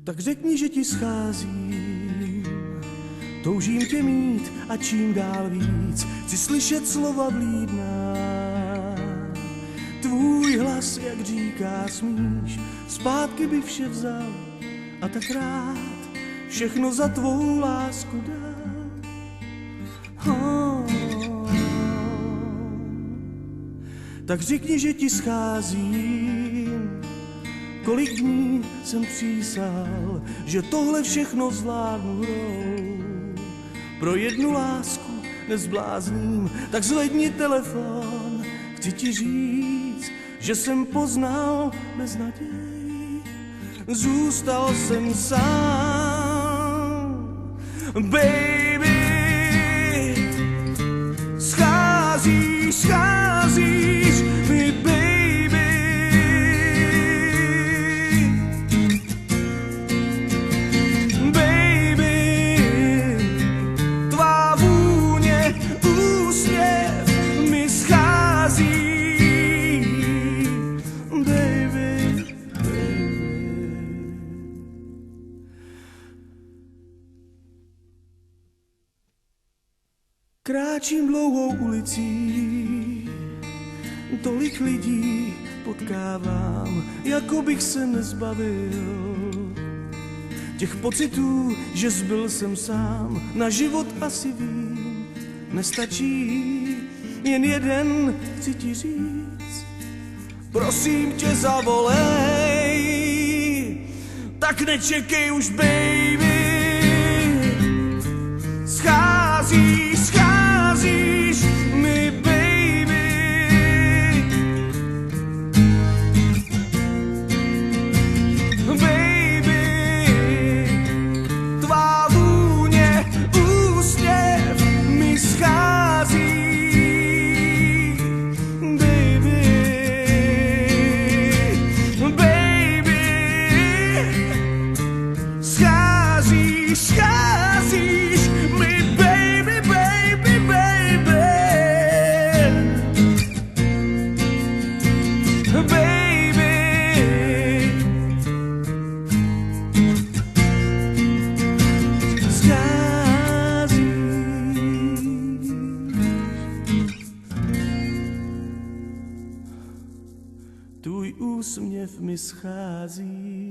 Tak řekni, že ti scházím, toužím tě mít a čím dál víc chci slyšet slova vlídná. Tvůj hlas, jak říká, smíš, zpátky bych vše vzal a tak rád všechno za tvou lásku dal. Tak řekni, že ti scházím, kolik dní jsem přísahal, že tohle všechno zvládnu hrou. Pro jednu lásku nezblázním, tak zvedni telefon, chci ti říct, že jsem poznal beznaděj. Zůstal jsem sám, baby, scházíš mi, baby. Baby, tvá vůně, úsměv mi schází. Baby, kráčím dlouhou ulicí, tolik lidí potkávám, jako bych se nezbavil těch pocitů, že zbyl jsem sám. Na život asi vím, nestačí jen jeden, chci ti říct, prosím tě zavolej, tak nečekej už, baby. Scházíš mi, baby. Baby, tvá vůně, úsměv mi schází. Baby, baby, scházíš mi, baby, baby, baby. Baby, tvůj úsměv mi schází.